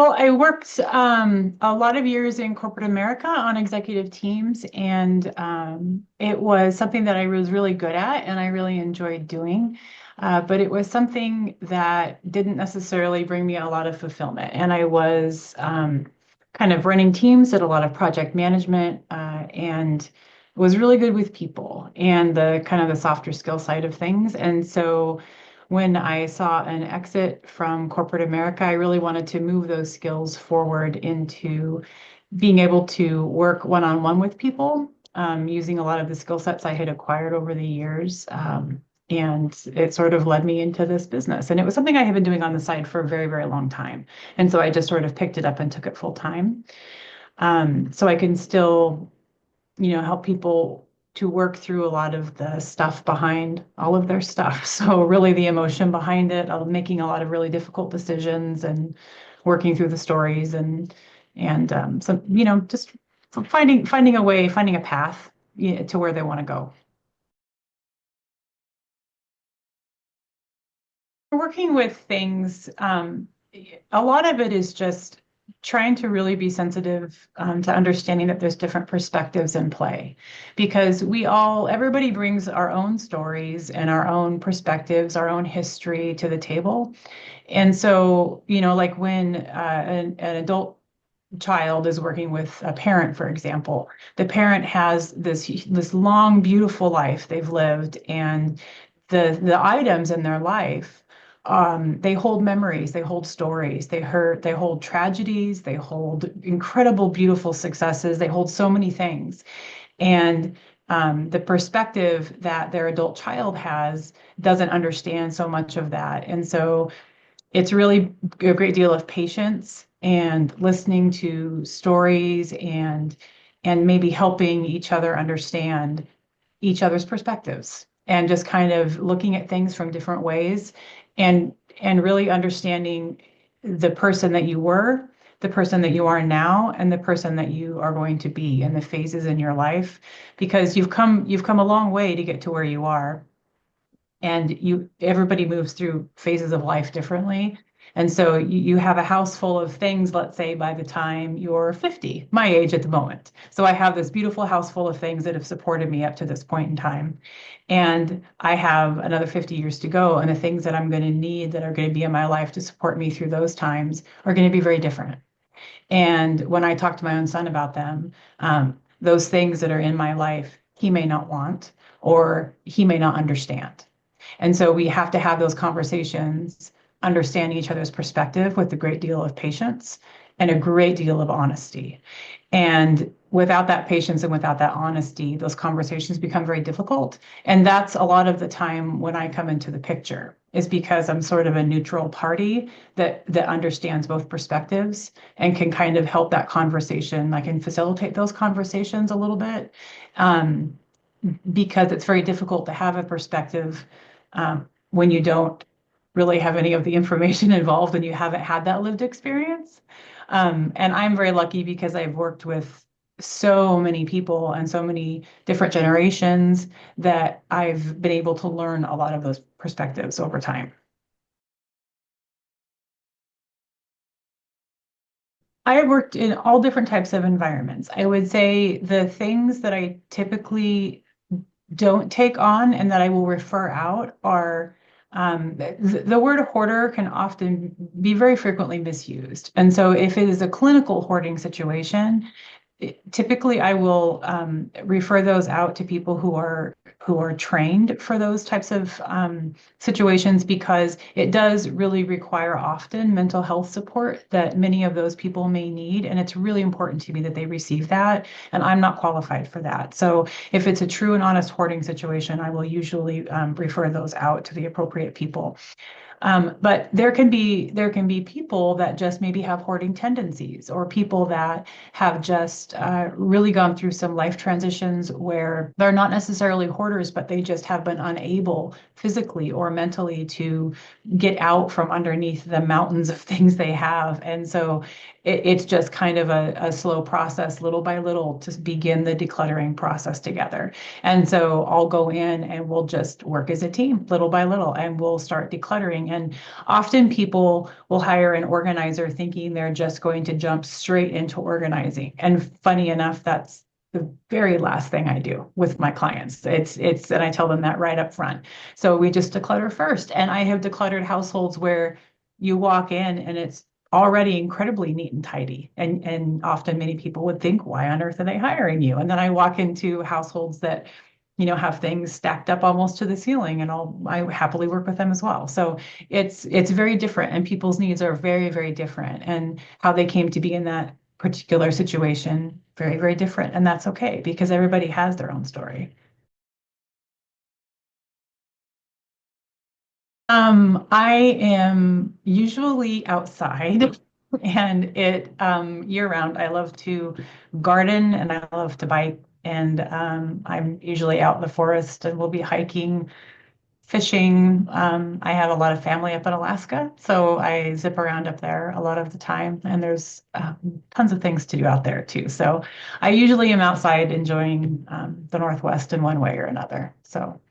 Well, I worked a lot of years in corporate America on executive teams, and it was something that I was really good at and I really enjoyed doing. But it was something that didn't necessarily bring me a lot of fulfillment. And I was kind of running teams, did a lot of project management, and was really good with people and the kind of the softer skill side of things. And so when I saw an exit from corporate America, I really wanted to move those skills forward into being able to work one-on-one with people, using a lot of the skill sets I had acquired over the years. And it sort of led me into this business. And it was something I had been doing on the side for a very, very long time. And so I just sort of picked it up and took it full time. So I can still, help people to work through a lot of the stuff behind all of their stuff. So really the emotion behind it, making a lot of really difficult decisions and working through the stories and some, just finding a way, finding a path, to where they want to go. Working with things, a lot of it is just trying to really be sensitive to understanding that there's different perspectives in play because everybody brings our own stories and our own perspectives, our own history to the table. And so, like when an adult child is working with a parent, for example, the parent has this long, beautiful life they've lived, and the items in their life, they hold memories, they hold stories, they hold tragedies, they hold incredible, beautiful successes, they hold so many things. And the perspective that their adult child has doesn't understand so much of that. And so it's really a great deal of patience and listening to stories and maybe helping each other understand each other's perspectives and just kind of looking at things from different ways and and really understanding the person that you were, the person that you are now, and the person that you are going to be in the phases in your life because you've come a long way to get to where you are, and everybody moves through phases of life differently. And so you have a house full of things, let's say by the time you're 50, my age at the moment. So I have this beautiful house full of things that have supported me up to this point in time. And I have another 50 years to go. And the things that I'm going to need that are going to be in my life to support me through those times are going to be very different. And when I talk to my own son about them, those things that are in my life, he may not want or he may not understand. And so we have to have those conversations, understanding each other's perspective with a great deal of patience and a great deal of honesty. And without that patience and without that honesty, those conversations become very difficult. And that's a lot of the time when I come into the picture, is because I'm sort of a neutral party that understands both perspectives and can kind of help that conversation. I can facilitate those conversations a little bit, because it's very difficult to have a perspective when you don't really have any of the information involved and you haven't had that lived experience. And I'm very lucky because I've worked with so many people and so many different generations that I've been able to learn a lot of those perspectives over time. I have worked in all different types of environments. I would say the things that I typically don't take on and that I will refer out are the word hoarder can often be very frequently misused. And so if it is a clinical hoarding situation, typically I will refer those out to people who are trained for those types of situations because it does really require often mental health support that many of those people may need. And it's really important to me that they receive that. And I'm not qualified for that. So if it's a true and honest hoarding situation, I will usually refer those out to the appropriate people. But there can be people that just maybe have hoarding tendencies, or people that have just really gone through some life transitions where they're not necessarily hoarders, but they just have been unable physically or mentally to get out from underneath the mountains of things they have. And so it's just kind of a slow process, little by little, to begin the decluttering process together. And so I'll go in and we'll just work as a team, little by little, and we'll start decluttering And often people will hire an organizer thinking they're just going to jump straight into organizing. And funny enough, that's the very last thing I do with my clients. And I tell them that right up front. So we just declutter first. And I have decluttered households where you walk in and it's already incredibly neat and tidy. And often many people would think, why on earth are they hiring you? And then I walk into households that, have things stacked up almost to the ceiling, and I happily work with them as well. So it's very different, and people's needs are very, very different, and how they came to be in that particular situation, very, very different. And that's okay because everybody has their own story. I am usually outside and it year round. I love to garden and I love to bike. And I'm usually out in the forest and we'll be hiking, fishing. I have a lot of family up in Alaska, so I zip around up there a lot of the time. And there's tons of things to do out there too. So I usually am outside enjoying the Northwest in one way or another. So.